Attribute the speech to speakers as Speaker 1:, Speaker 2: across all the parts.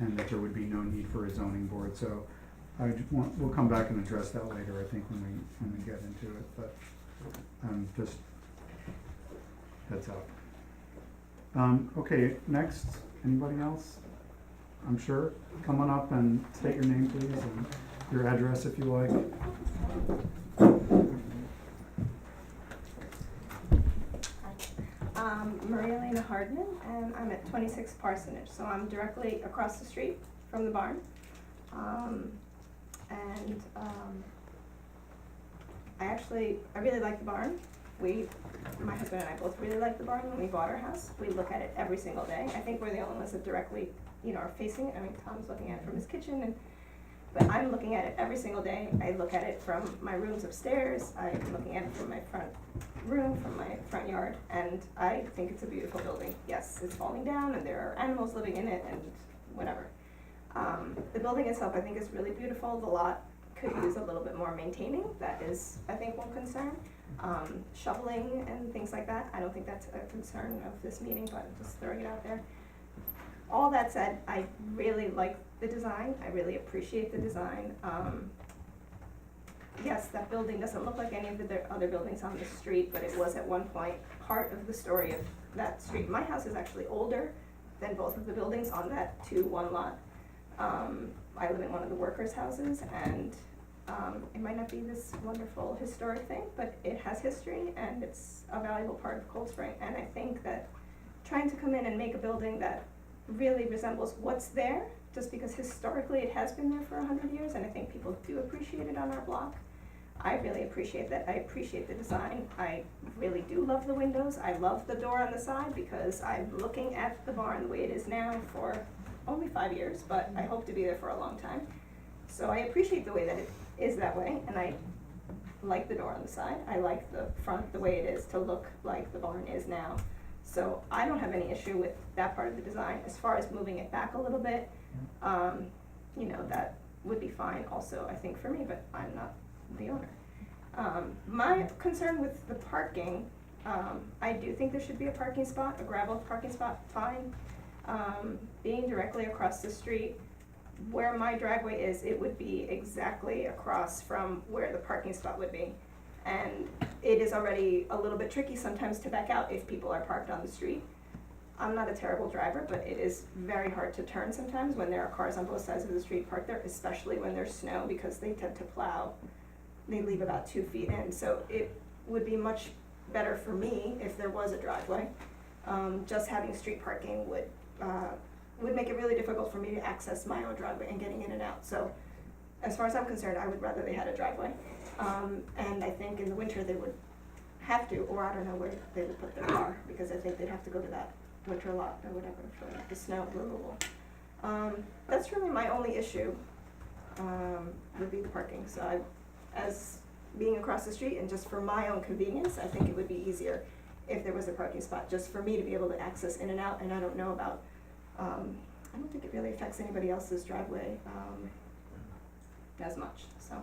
Speaker 1: and that there would be no need for a zoning board, so we'll come back and address that later, I think, when we get into it, but, just heads up. Okay, next, anybody else? I'm sure, come on up and state your name, please, and your address if you like.
Speaker 2: Maria Elena Hardman, and I'm at 26 Parsonage, so I'm directly across the street from the barn. I really like the barn. My husband and I both really like the barn when we bought our house. We look at it every single day. I think we're the only ones that directly, are facing it. I mean, Tom's looking at it from his kitchen, but I'm looking at it every single day. I look at it from my rooms upstairs. I'm looking at it from my front room, from my front yard, and I think it's a beautiful building. Yes, it's falling down, and there are animals living in it, and whatever. The building itself, I think, is really beautiful. The lot could use a little bit more maintaining. That is, I think, one concern. Shoveling and things like that, I don't think that's a concern of this meeting, but I'm just throwing it out there. All that said, I really like the design. I really appreciate the design. Yes, that building doesn't look like any of the other buildings on the street, but it was at one point part of the story of that street. My house is actually older than both of the buildings on that 2-1 lot. I live in one of the workers' houses, and it might not be this wonderful historic thing, but it has history, and it's a valuable part of Cold Spring. And I think that trying to come in and make a building that really resembles what's there, just because historically it has been there for 100 years, and I think people do appreciate it on our block. I really appreciate that. I appreciate the design. I really do love the windows. I love the door on the side, because I'm looking at the barn the way it is now for only 5 years, but I hope to be there for a long time. So I appreciate the way that it is that way, and I like the door on the side. I like the front the way it is to look like the barn is now. So I don't have any issue with that part of the design. As far as moving it back a little bit, that would be fine also, I think, for me, but I'm not the owner. My concern with the parking, I do think there should be a parking spot, a gravel parking spot, fine. Being directly across the street, where my driveway is, it would be exactly across from where the parking spot would be. And it is already a little bit tricky sometimes to back out if people are parked on the street. I'm not a terrible driver, but it is very hard to turn sometimes when there are cars on both sides of the street parked there, especially when there's snow, because they tend to plow. They leave about 2 feet in, so it would be much better for me if there was a driveway. Just having street parking would make it really difficult for me to access my own driveway and getting in and out. So as far as I'm concerned, I would rather they had a driveway. And I think in the winter they would have to, or I don't know where they would put their car, because I think they'd have to go to that winter lot or whatever for the snow removal. That's really my only issue, would be the parking. So as being across the street and just for my own convenience, I think it would be easier if there was a parking spot, just for me to be able to access in and out. And I don't know about, I don't think it really affects anybody else's driveway as much, so.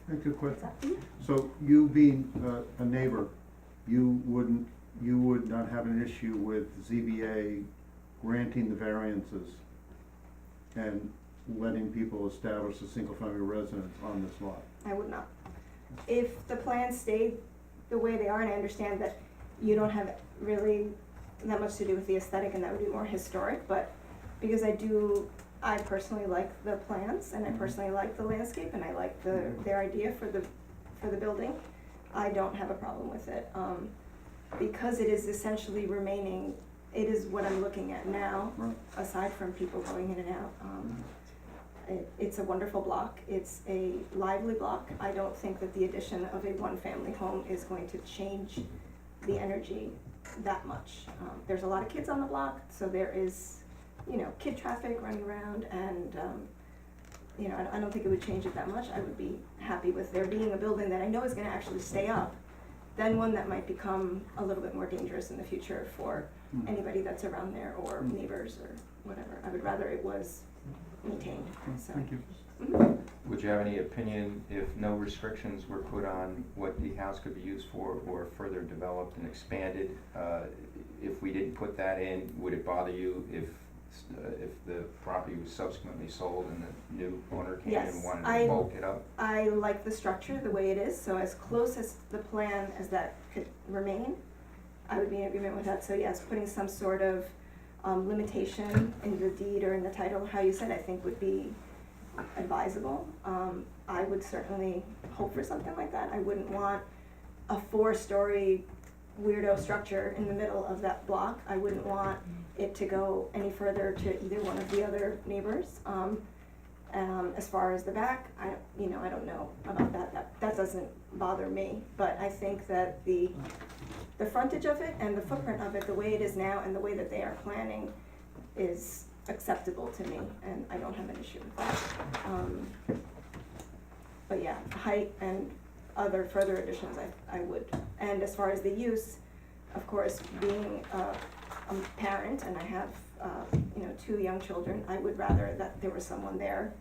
Speaker 1: Good question.
Speaker 2: Mhm.
Speaker 3: So you being a neighbor, you would not have an issue with ZBA granting the variances and letting people establish a single-family residence on this lot?
Speaker 2: I would not. If the plans stayed the way they are, and I understand that you don't have really that much to do with the aesthetic and that would be more historic, but because I personally like the plans, and I personally like the landscape, and I like their idea for the building, I don't have a problem with it. Because it is essentially remaining, it is what I'm looking at now,
Speaker 3: Right.
Speaker 2: aside from people going in and out. It's a wonderful block. It's a lively block. I don't think that the addition of a one-family home is going to change the energy that much. There's a lot of kids on the block, so there is, kid traffic running around, and, I don't think it would change it that much. I would be happy with there being a building that I know is gonna actually stay up, than one that might become a little bit more dangerous in the future for anybody that's around there, or neighbors, or whatever. I would rather it was maintained, so.
Speaker 1: Thank you.
Speaker 2: Mhm.
Speaker 4: Would you have any opinion if no restrictions were put on what the house could be used for or further developed and expanded? If we didn't put that in, would it bother you if if the property was subsequently sold and the new owner came
Speaker 2: Yes,
Speaker 4: and wanted
Speaker 2: I-
Speaker 4: to bulk it up?
Speaker 2: I like the structure, the way it is, so as close as the plan as that could remain, I would be in agreement with that. So yes, putting some sort of limitation in the deed or in the title, how you said, I think would be advisable. I would certainly hope for something like that. I wouldn't want a 4-story weirdo structure in the middle of that block. I wouldn't want it to go any further to either one of the other neighbors. As far as the back, I don't know about that. That doesn't bother me, but I think that the frontage of it and the footprint of it, the way it is now and the way that they are planning is acceptable to me, and I don't have an issue with that. But yeah, height and other further additions, I would. And as far as the use, of course, being a parent and I have 2 young children, I would rather that there was someone there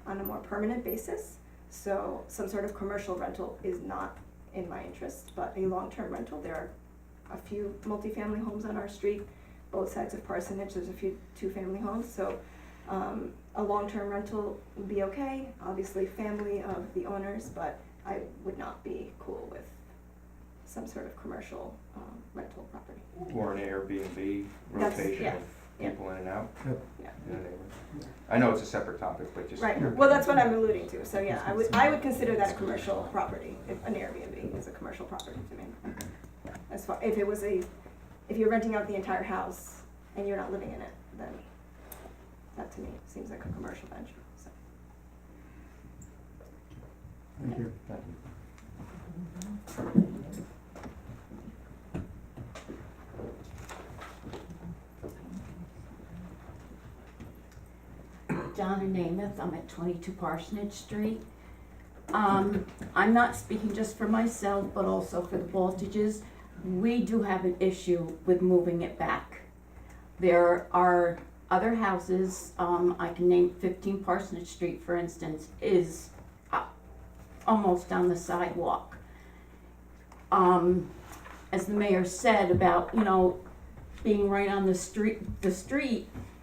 Speaker 2: on a more permanent basis. So some sort of commercial rental is not in my interest, but a long-term rental, there are a few multifamily homes on our street, both sides of Parsonage, there's a few 2-family homes, so a long-term rental would be okay, obviously family of the owners, but I would not be cool with some sort of commercial rental property.
Speaker 4: Or an Airbnb
Speaker 2: That's-
Speaker 4: rotation
Speaker 2: yeah,
Speaker 4: of
Speaker 2: yeah.
Speaker 4: people in and out?
Speaker 1: Yep.
Speaker 2: Yeah.
Speaker 4: in a neighborhood? I know it's a separate topic, but just.
Speaker 2: Right, well, that's what I'm alluding to, so yeah, I would consider that a commercial property, if an Airbnb is a commercial property to me. As far, if you're renting out the entire house and you're not living in it, then that to me seems like a commercial venture, so.
Speaker 1: Thank you.
Speaker 4: Thank you.
Speaker 5: Donna Namath, I'm at 22 Parsonage Street. I'm not speaking just for myself, but also for the Voltages. We do have an issue with moving it back. There are other houses, I can name 15 Parsonage Street, for instance, is almost on the sidewalk. As the mayor said about, being right on the street,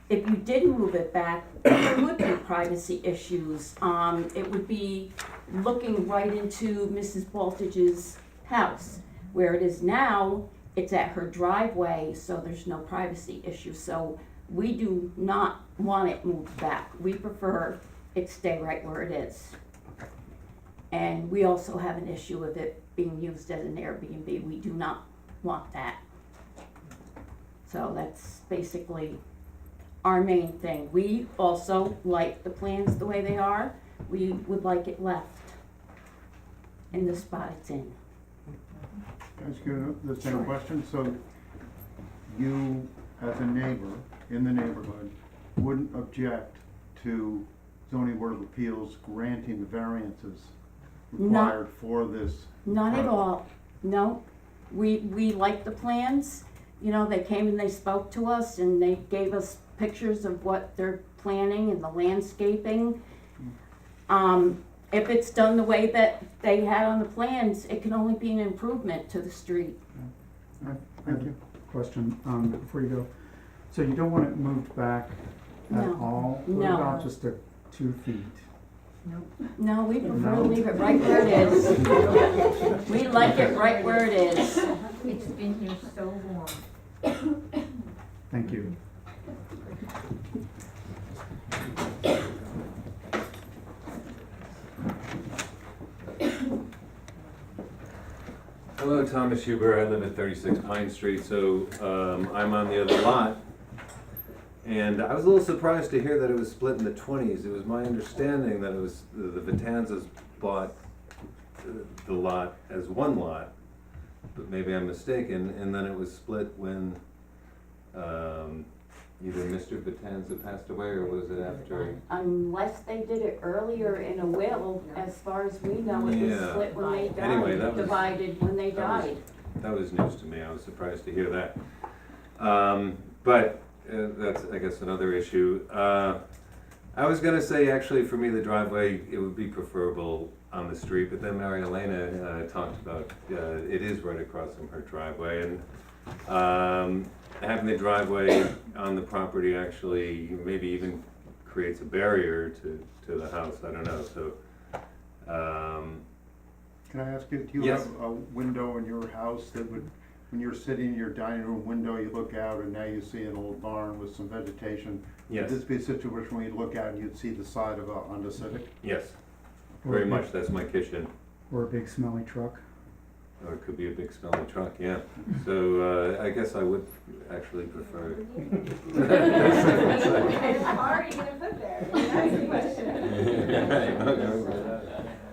Speaker 5: if you did move it back, there would be privacy issues. It would be looking right into Mrs. Baltage's house. Where it is now, it's at her driveway, so there's no privacy issue. So we do not want it moved back. We prefer it stay right where it is. And we also have an issue with it being used as an Airbnb. We do not want that. So that's basically our main thing. We also like the plans the way they are. We would like it left in the spot it's in.
Speaker 3: Can I ask you the same question? So you, as a neighbor in the neighborhood, wouldn't object to zoning board of appeals granting the variances required for this?
Speaker 5: Not at all, no. We like the plans, they came and they spoke to us and they gave us pictures of what they're planning and the landscaping. If it's done the way that they had on the plans, it can only be an improvement to the street.
Speaker 1: Thank you. Question, before you go, so you don't want it moved back at
Speaker 5: No.
Speaker 1: all? What
Speaker 5: No.
Speaker 1: about just 2 feet?
Speaker 5: No, we prefer
Speaker 1: No.
Speaker 5: to leave it right where it is. We like it right where it is.
Speaker 6: It's been here so long.
Speaker 1: Thank you.
Speaker 7: Hello, Thomas Huber. I live at 36 Pine Street, so I'm on the other lot. And I was a little surprised to hear that it was split in the 20s. It was my understanding that it was the Vitanzas bought the lot as one lot, but maybe I'm mistaken. And then it was split when either Mr. Vitanza passed away, or was it after?
Speaker 5: Unless they did it earlier in a will, as far as we know, it was
Speaker 7: Yeah.
Speaker 5: split when they died,
Speaker 7: Anyway, that was-
Speaker 5: divided when they
Speaker 7: that was-
Speaker 5: died.
Speaker 7: That was news to me. I was surprised to hear that. But that's, I guess, another issue. I was gonna say, actually, for me, the driveway, it would be preferable on the street, but then Mary Elena talked about, it is right across from her driveway, and Having the driveway on the property actually maybe even creates a barrier to the house, I don't know, so,
Speaker 3: Can I ask you, do you
Speaker 7: Yes.
Speaker 3: have a window in your house that would, when you're sitting in your dining room window, you look out and now you see an old barn with some vegetation?
Speaker 7: yes,
Speaker 3: Would this be a situation where you'd look out and you'd see the side of a Honda Civic?
Speaker 7: yes,
Speaker 1: Or a
Speaker 7: very
Speaker 1: big-
Speaker 7: much, that's my kitchen.
Speaker 1: Or a big smelly truck.
Speaker 7: Or it could be a big smelly truck, yeah. So, I guess I would actually prefer.
Speaker 2: What kind of car are you gonna put there? That's the question.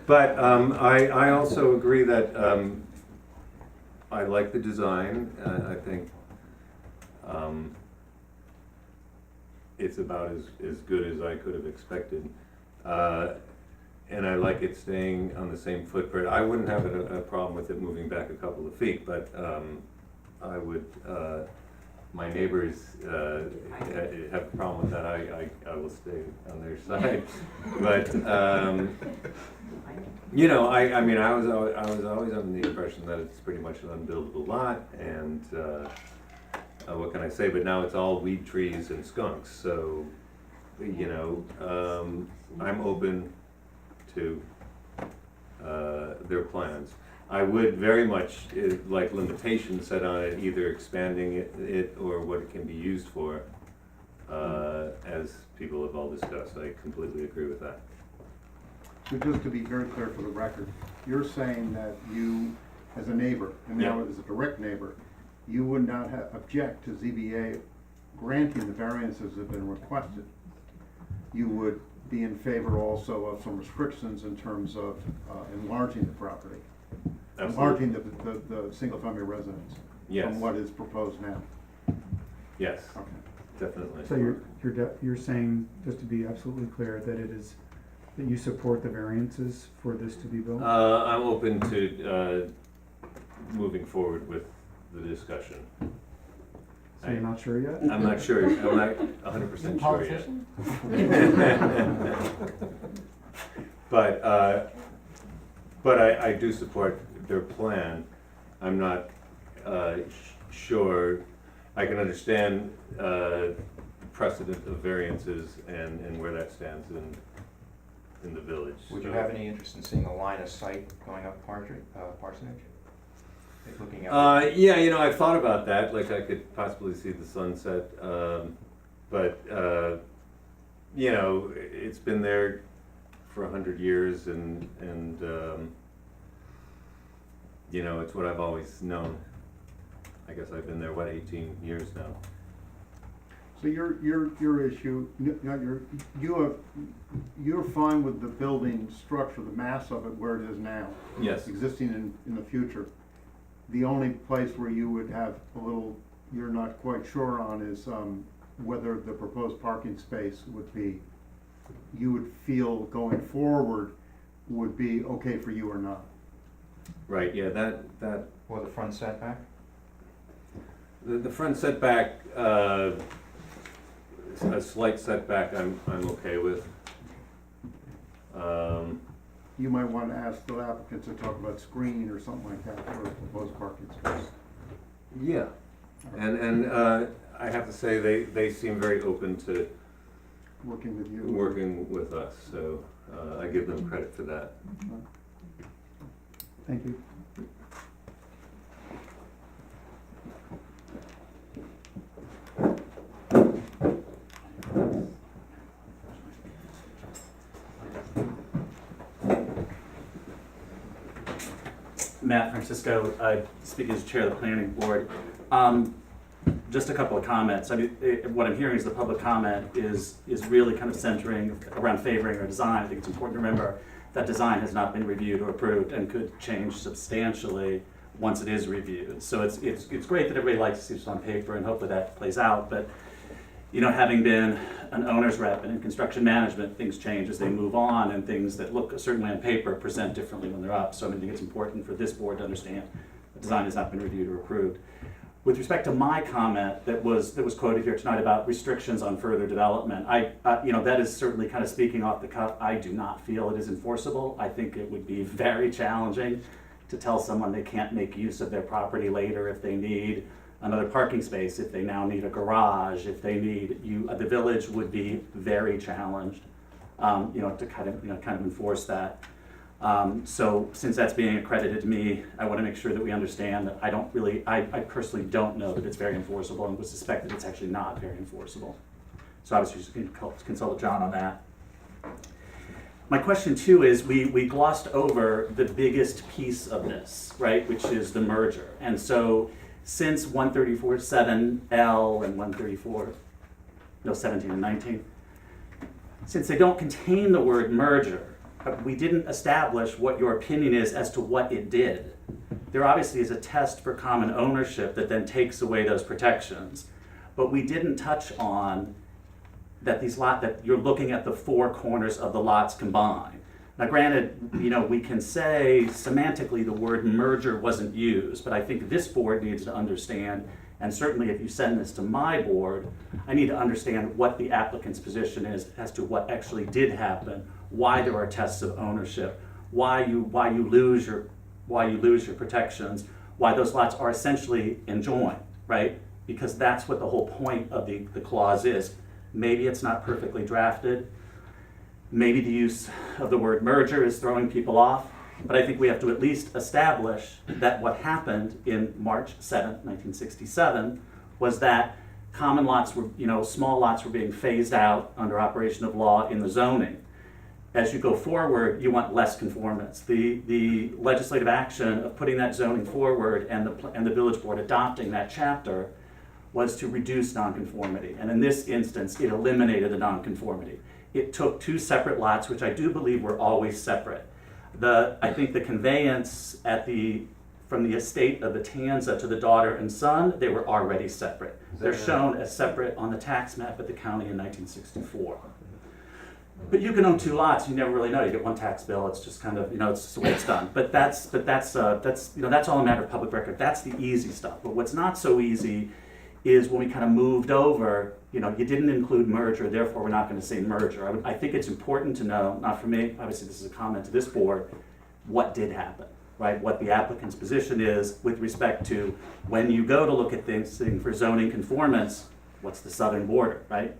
Speaker 7: But, I also agree that, I like the design, I think, it's about as good as I could have expected. And I like it staying on the same footprint. I wouldn't have a problem with it moving back a couple of feet, but, I would, my neighbors, have a problem with that, I will stay on their side. But, you know, I mean, I was always under the impression that it's pretty much an unbuildable lot, and, what can I say, but now it's all weed trees and skunks, so, you know, I'm open to, their plans. I would very much like limitations set on it, either expanding it or what it can be used for, as people have all discussed. I completely agree with that.
Speaker 3: So just to be very clear for the record, you're saying that you, as a neighbor, and now
Speaker 7: Yeah.
Speaker 3: as a direct neighbor, you would not object to ZBA granting the variances that have been requested. You would be in favor also of some restrictions in terms of enlarging the property,
Speaker 7: Absolutely.
Speaker 3: enlarging the single-family residence
Speaker 7: Yes,
Speaker 3: from what is proposed now.
Speaker 7: yes,
Speaker 3: Okay.
Speaker 7: definitely.
Speaker 1: So you're saying, just to be absolutely clear, that it is, that you support the variances for this to be built?
Speaker 7: I'm open to, moving forward with the discussion.
Speaker 1: So you're not sure yet?
Speaker 7: I'm not sure, I'm not 100% sure yet. But, I do support their plan. I'm not, sure, I can understand, precedent of variances and where that stands in the village.
Speaker 4: Would you
Speaker 7: So-
Speaker 4: have any interest in seeing a line of sight going up Parsonage? Like looking at.
Speaker 7: Yeah, you know, I've thought about that, like I could possibly see the sunset, but, you know, it's been there for 100 years and, you know, it's what I've always known. I guess I've been there, 18 years now?
Speaker 3: So your issue, you're fine with the building structure, the mass of it where it is now,
Speaker 7: Yes,
Speaker 3: existing in the future. The only place where you would have a little, you're not quite sure on is, whether the proposed parking space would be, you would feel going forward would be okay for you or not.
Speaker 7: right, yeah, that,
Speaker 4: Or the front setback?
Speaker 7: the front setback, a slight setback I'm okay with.
Speaker 3: You might want to ask the applicant to talk about screening or something like that for a proposed parking space.
Speaker 7: Yeah, and I have to say, they seem very open to
Speaker 3: Working with you.
Speaker 7: working with us, so I give them credit for that.
Speaker 1: Thank you.
Speaker 8: Matt Francisco, I speak as chair of the planning board. Just a couple of comments. I mean, what I'm hearing is the public comment is really kind of centering around favoring our design. I think it's important to remember that design has not been reviewed or approved and could change substantially once it is reviewed. So it's great that everybody likes to see this on paper, and hopefully that plays out. But you know, having been an owner's rep and in construction management, things change as they move on, and things that look certainly on paper present differently when they're up. So I think it's important for this board to understand the design has not been reviewed or approved. With respect to my comment that was quoted here tonight about restrictions on further development, you know, that is certainly kind of speaking off the cuff. I do not feel it is enforceable. I think it would be very challenging to tell someone they can't make use of their property later if they need another parking space, if they now need a garage, if they need, the village would be very challenged, to kind of enforce that. So since that's being accredited to me, I want to make sure that we understand that I personally don't know that it's very enforceable and would suspect that it's actually not very enforceable. So obviously just can consult with John on that. My question too is, we glossed over the biggest piece of this, right, which is the merger. And so since 134.7L and 17 and 19, since they don't contain the word merger, we didn't establish what your opinion is as to what it did. There obviously is a test for common ownership that then takes away those protections, but we didn't touch on that that you're looking at the four corners of the lots combined. Now granted, we can say semantically the word merger wasn't used, but I think this board needs to understand, and certainly if you send this to my board, I need to understand what the applicant's position is as to what actually did happen, why there are tests of ownership, why you lose your protections, why those lots are essentially enjoined, right? Because that's what the whole point of the clause is. Maybe it's not perfectly drafted. Maybe the use of the word merger is throwing people off, but I think we have to at least establish that what happened in March 7th, 1967 was that common lots were, small lots were being phased out under operation of law in the zoning. As you go forward, you want less conformance. The legislative action of putting that zoning forward and the village board adopting that chapter was to reduce nonconformity. And in this instance, it eliminated the nonconformity. It took two separate lots, which I do believe were always separate. I think the conveyance from the estate of the Tanza to the daughter and son, they were already separate. They're shown as separate on the tax map at the county in 1964. But you can own two lots, you never really know. You get one tax bill, it's just kind of, it's just the way it's done. But that's all a matter of public record. That's the easy stuff. But what's not so easy is when we kind of moved over, you didn't include merger, therefore we're not going to say merger. I think it's important to know, not for me, obviously this is a comment to this board, what did happen, right? What the applicant's position is with respect to when you go to look at things for zoning conformance, what's the southern border, right?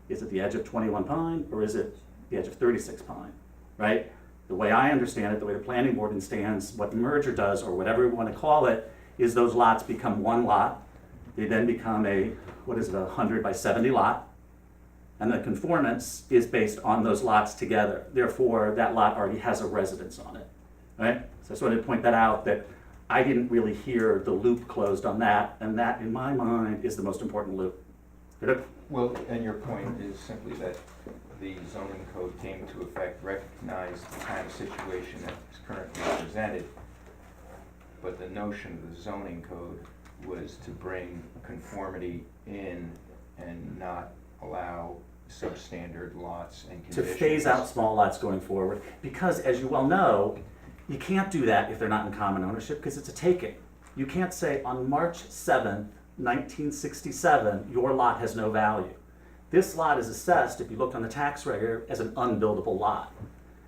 Speaker 8: Is it the edge of 21 Pine or is it the edge of 36 Pine, right? The way I understand it, the way the planning board understands what the merger does, or whatever we want to call it, is those lots become one lot. They then become a 100 by 70 lot, and the conformance is based on those lots together. Therefore, that lot already has a residence on it, right? So I just wanted to point that out, that I didn't really hear the loop closed on that, and that, in my mind, is the most important loop.
Speaker 4: Well, and your point is simply that the zoning code came to effect, recognized the kind of situation that is currently presented, but the notion of the zoning code was to bring conformity in and not allow substandard lots and
Speaker 8: To
Speaker 4: conditions.
Speaker 8: phase out small lots going forward, because as you well know, you can't do that if they're not in common ownership, because it's a taking. You can't say on March 7th, 1967, your lot has no value. This lot is assessed, if you looked on the tax record, as an unbuildable lot.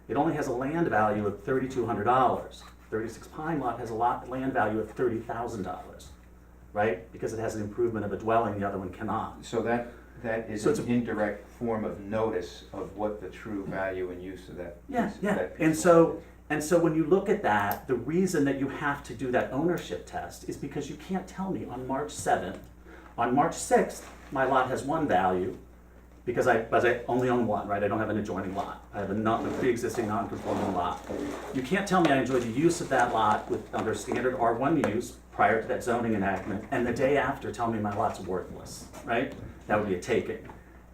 Speaker 8: It only has a land value of $3,200. 36 Pine lot has a land value of $30,000, right? Because it has an improvement of a dwelling, the other one cannot.
Speaker 4: So that is
Speaker 8: So it's
Speaker 4: an indirect form of notice of what the true value and use of that
Speaker 8: Yeah,
Speaker 4: piece,
Speaker 8: yeah.
Speaker 4: that piece
Speaker 8: And
Speaker 4: of
Speaker 8: so,
Speaker 4: land is.
Speaker 8: and so when you look at that, the reason that you have to do that ownership test is because you can't tell me on March 7th, on March 6th, my lot has one value, because I only own one, right? I don't have an adjoining lot. I have a pre-existing non-conforming lot. You can't tell me I enjoyed the use of that lot under standard R1 use prior to that zoning enactment, and the day after tell me my lot's worthless, right? That would be a taking.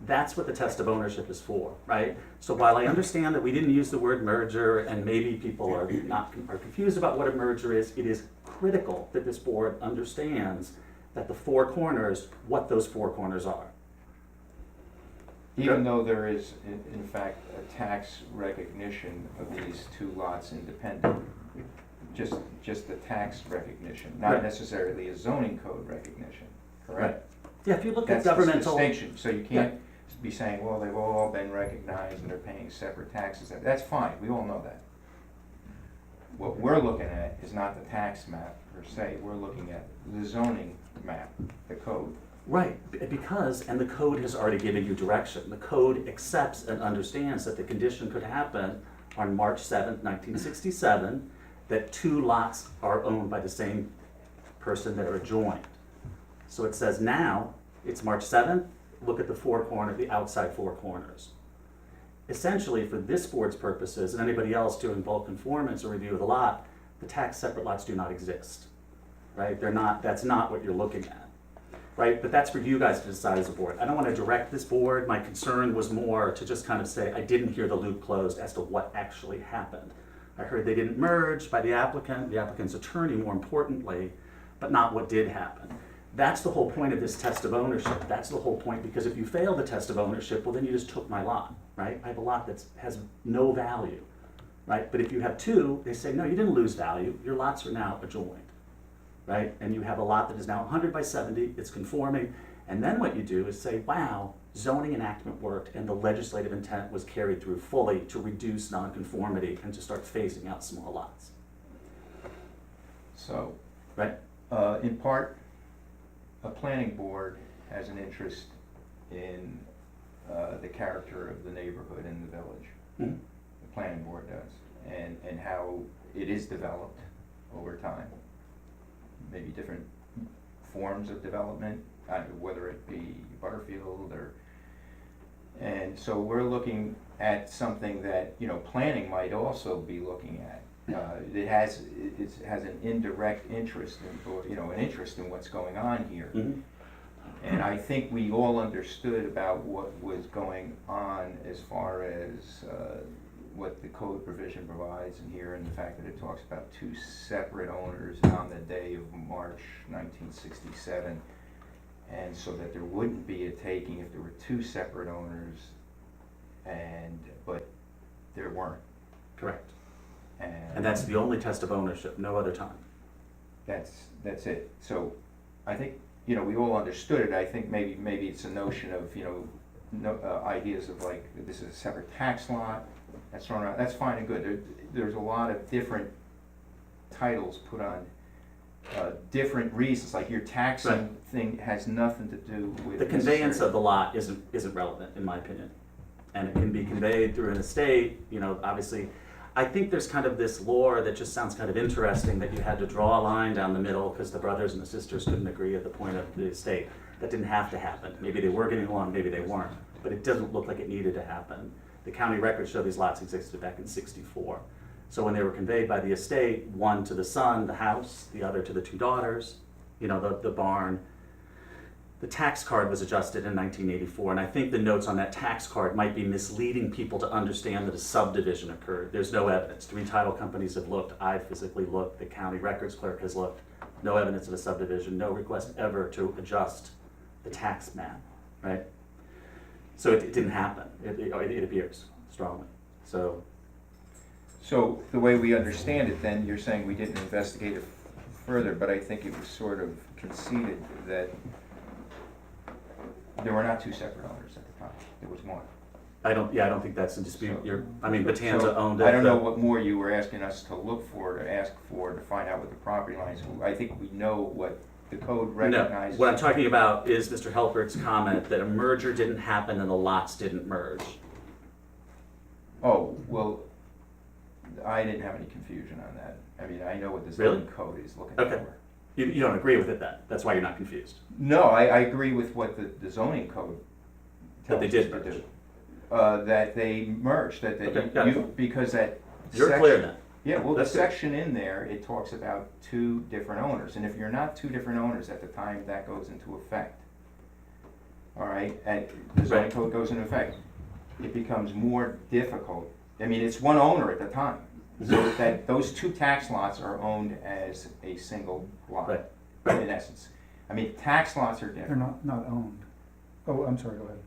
Speaker 8: That's what the test of ownership is for, right? So while I understand that we didn't use the word merger and maybe people are confused about what a merger is, it is critical that this board understands that the four corners, what those four corners are.
Speaker 4: Even though there is, in fact, a tax recognition of these two lots independent, just the tax recognition, not
Speaker 8: Right.
Speaker 4: necessarily a zoning code recognition, correct?
Speaker 8: Yeah, if you look at
Speaker 4: That's the
Speaker 8: governmental.
Speaker 4: distinction, so you can't be saying, well, they've all been recognized and they're paying separate taxes, that's fine, we all know that. What we're looking at is not the tax map, per se, we're looking at the zoning map, the code.
Speaker 8: Right, because, and the code has already given you direction. The code accepts and understands that the condition could happen on March 7th, 1967, that 2 lots are owned by the same person that are adjoined. So it says now, it's March 7th, look at the outside 4 corners. Essentially, for this board's purposes, and anybody else doing bulk conformance or review of the lot, the tax separate lots do not exist, right? That's not what you're looking at, right? But that's for you guys to decide as a board. I don't want to direct this board. My concern was more to just kind of say, I didn't hear the loop closed as to what actually happened. I heard they didn't merge by the applicant's attorney, more importantly, but not what did happen. That's the whole point of this test of ownership. That's the whole point, because if you fail the test of ownership, well, then you just took my lot, right? I have a lot that has no value, right? But if you have 2, they say, no, you didn't lose value. Your lots are now adjoined, right? And you have a lot that is now 100 by 70, it's conforming. And then what you do is say, wow, zoning enactment worked and the legislative intent was carried through fully to reduce nonconformity and to start phasing out small lots,
Speaker 4: So,
Speaker 8: right?
Speaker 4: in part, a planning board has an interest in the character of the neighborhood and the village.
Speaker 8: Mhm.
Speaker 4: The planning board does, and how it is developed over time. Maybe different forms of development, whether it be Butterfield or, and so we're looking at something that, you know, planning might also be looking at. It has an indirect interest in, or, you know, an interest in what's going on here.
Speaker 8: Mhm.
Speaker 4: And I think we all understood about what was going on as far as what the code provision provides in here, and the fact that it talks about 2 separate owners on the day of March 1967. And so that there wouldn't be a taking if there were 2 separate owners, but there weren't.
Speaker 8: Correct. And that's the only test of ownership, no other time.
Speaker 4: That's it. So I think, you know, we all understood it. I think maybe it's a notion of, you know, ideas of like, this is a separate tax lot, that's thrown around. That's fine and good. There's a lot of different titles put on different reasons, like your taxing
Speaker 8: Right.
Speaker 4: thing has nothing to do with.
Speaker 8: The conveyance
Speaker 4: necessarily-
Speaker 8: of the lot isn't relevant, in my opinion. And it can be conveyed through an estate, you know, obviously. I think there's kind of this lore that just sounds kind of interesting, that you had to draw a line down the middle because the brothers and the sisters couldn't agree at the point of the estate. That didn't have to happen. Maybe they were getting along, maybe they weren't. But it doesn't look like it needed to happen. The county records show these lots existed back in '64. So when they were conveyed by the estate, one to the son, the house, the other to the 2 daughters, you know, the barn, the tax card was adjusted in 1984, and I think the notes on that tax card might be misleading people to understand that a subdivision occurred. There's no evidence. 3 title companies have looked, I physically looked, the county records clerk has looked. No evidence of a subdivision, no request ever to adjust the tax map, right? So it didn't happen, it appears strongly, so.
Speaker 4: So the way we understand it, then, you're saying we didn't investigate it further, but I think it was sort of conceded that there were not 2 separate owners at the time. There was one.
Speaker 8: I don't think that's in dispute.
Speaker 4: So-
Speaker 8: Batanza
Speaker 4: So,
Speaker 8: owned it.
Speaker 4: I don't know what more you were asking us to look for, to ask for, to find out what the property lines. I think we know what the code recognizes.
Speaker 8: No, what I'm talking about is Mr. Helpert's comment that a merger didn't happen and the lots didn't merge.
Speaker 4: Oh, well, I didn't have any confusion on that. I mean, I know what the
Speaker 8: Really?
Speaker 4: zoning code is looking
Speaker 8: Okay.
Speaker 4: for.
Speaker 8: You don't agree with it then? That's why you're not confused.
Speaker 4: No, I agree with what the zoning code
Speaker 8: That
Speaker 4: tells
Speaker 8: they
Speaker 4: us
Speaker 8: did
Speaker 4: to
Speaker 8: merge.
Speaker 4: do. That they merged, that
Speaker 8: Okay, got it.
Speaker 4: because that
Speaker 8: You're
Speaker 4: section-
Speaker 8: clear then?
Speaker 4: Yeah, well, the
Speaker 8: That's good.
Speaker 4: section in there, it talks about 2 different owners, and if you're not 2 different owners at the time that goes into effect, all right, and the zoning
Speaker 8: Right.
Speaker 4: code goes into effect, it becomes more difficult. I mean, it's 1 owner at the time, so that those 2 tax lots are owned as a single lot,
Speaker 8: Right.
Speaker 4: in essence. I mean, tax lots are
Speaker 1: They're
Speaker 4: different.
Speaker 1: not owned. Oh, I'm sorry, go ahead.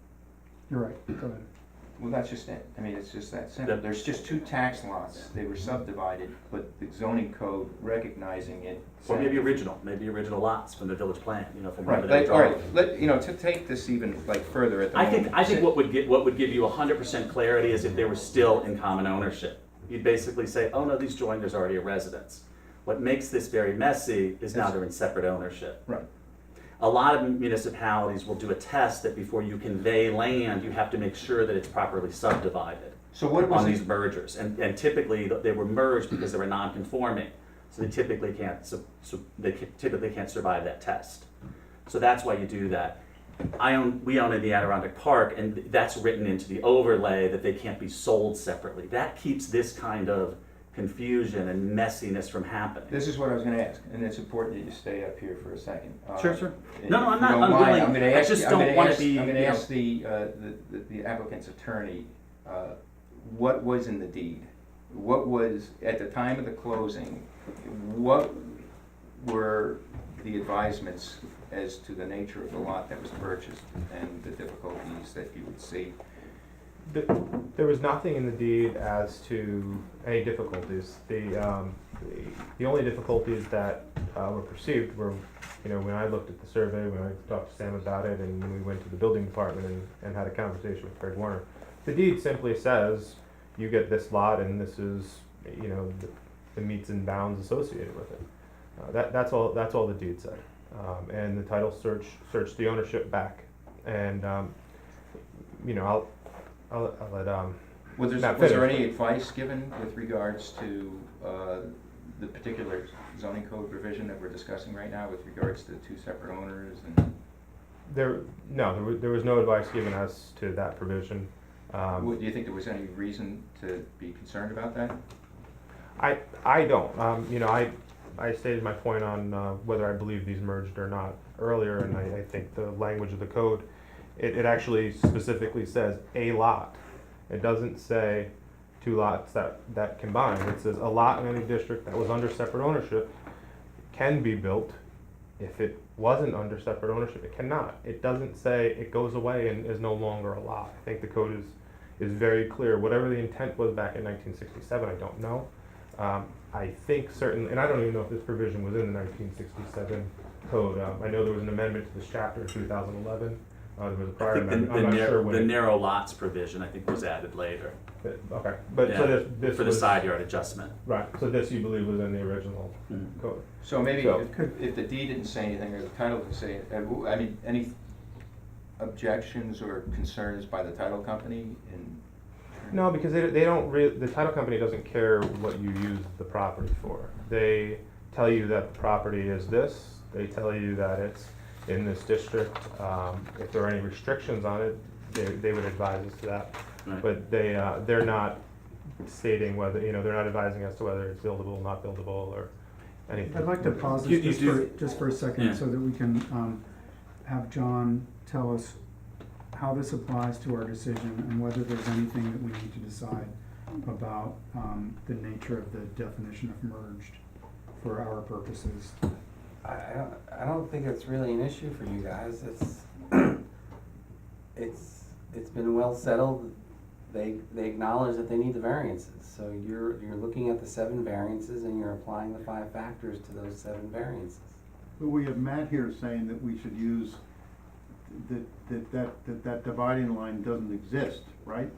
Speaker 1: You're right, go ahead.
Speaker 4: Well, that's just it. I mean, it's just that simple.
Speaker 8: Yep.
Speaker 4: There's just 2 tax lots. They were subdivided, but the zoning code recognizing it.
Speaker 8: Or
Speaker 4: said-
Speaker 8: maybe original lots from the village plan, you know, from
Speaker 4: Right,
Speaker 8: whenever they
Speaker 4: like,
Speaker 8: were
Speaker 4: all
Speaker 8: drawn.
Speaker 4: right, to take this even like further at the
Speaker 8: I
Speaker 4: moment.
Speaker 8: think what would give you 100% clarity is if they were still in common ownership. You'd basically say, oh no, these joined, there's already a residence. What makes this very messy is now they're in separate ownership.
Speaker 3: Right.
Speaker 8: A lot of municipalities will do a test that before you convey land, you have to make sure that it's properly subdivided
Speaker 4: So what was
Speaker 8: on these
Speaker 4: it,
Speaker 8: mergers. And typically, they were merged because they were non-conforming. So they typically can't, typically can't survive that test. So that's why you do that. We own in the Adirondack Park, and that's written into the overlay that they can't be sold separately. That keeps this kind of confusion and messiness from happening.
Speaker 4: this is what I was gonna ask, and it's important that you stay up here for a second.
Speaker 8: Sure, sure.
Speaker 4: And
Speaker 8: No, no,
Speaker 4: if
Speaker 8: I'm
Speaker 4: you
Speaker 8: not
Speaker 4: don't mind,
Speaker 8: unwilling.
Speaker 4: I'm gonna
Speaker 8: I
Speaker 4: ask
Speaker 8: just
Speaker 4: you- I'm
Speaker 8: don't
Speaker 4: gonna
Speaker 8: wanna
Speaker 4: ask-
Speaker 8: be,
Speaker 4: I'm gonna
Speaker 8: you know-
Speaker 4: ask the applicant's attorney, what was in the deed? What was, at the time of the closing, what were the advisements as to the nature of the lot that was purchased and the difficulties that you would see?
Speaker 9: There was nothing in the deed as to any difficulties. The only difficulties that were perceived were, when I looked at the survey, when I talked to Sam about it, and when we went to the building department and had a conversation with Craig Warner. The deed simply says, you get this lot and this is, the meets and bounds associated with it. That's all the deed said. And the title searched the ownership back. And, I'll let,
Speaker 4: Was
Speaker 9: Not
Speaker 4: there
Speaker 9: finished.
Speaker 4: any advice given with regards to the particular zoning code provision that we're discussing right now with regards to two separate owners and?
Speaker 9: there was no advice given as to that provision.
Speaker 4: Do you think there was any reason to be concerned about that?
Speaker 9: I don't, I stated my point on whether I believe these merged or not earlier, and I think the language of the code, it actually specifically says a lot. It doesn't say two lots that combine. It says a lot in any district that was under separate ownership can be built. If it wasn't under separate ownership, it cannot. It doesn't say it goes away and is no longer a lot. I think the code is very clear. Whatever the intent was back in 1967, I don't know. I think certainly, and I don't even know if this provision was in the 1967 code. I know there was an amendment to this chapter in 2011. There was a
Speaker 8: I
Speaker 9: prior
Speaker 8: think
Speaker 9: amendment. I'm not sure when.
Speaker 8: the narrow lots provision, I think, was added later.
Speaker 9: Okay, but so
Speaker 8: Yeah,
Speaker 9: this
Speaker 8: for the
Speaker 9: was,
Speaker 8: side yard adjustment.
Speaker 9: right, so this you believe was in the original
Speaker 8: Mhm.
Speaker 9: code?
Speaker 4: So maybe
Speaker 9: So-
Speaker 4: if the deed didn't say anything or the title didn't say, any objections or concerns by the title company in?
Speaker 9: No, because they don't the title company doesn't care what you use the property for. They tell you that the property is this, they tell you that it's in this district. If there are any restrictions on it, they would advise us to that.
Speaker 8: Right.
Speaker 9: But they're not stating whether, they're not advising as to whether it's buildable, not buildable, or anything.
Speaker 1: I'd like to pause
Speaker 8: You-
Speaker 1: this
Speaker 8: you
Speaker 1: just for a second
Speaker 8: Yeah.
Speaker 1: so that we can have John tell us how this applies to our decision and whether there's anything that we need to decide about the nature of the definition of merged for our purposes.
Speaker 10: I don't think it's really an issue for you guys. It's been well settled. They acknowledge that they need the variances. So you're looking at the 7 variances and you're applying the 5 factors to those 7 variances.
Speaker 3: But we have Matt here saying that we should use, that dividing line doesn't exist, right?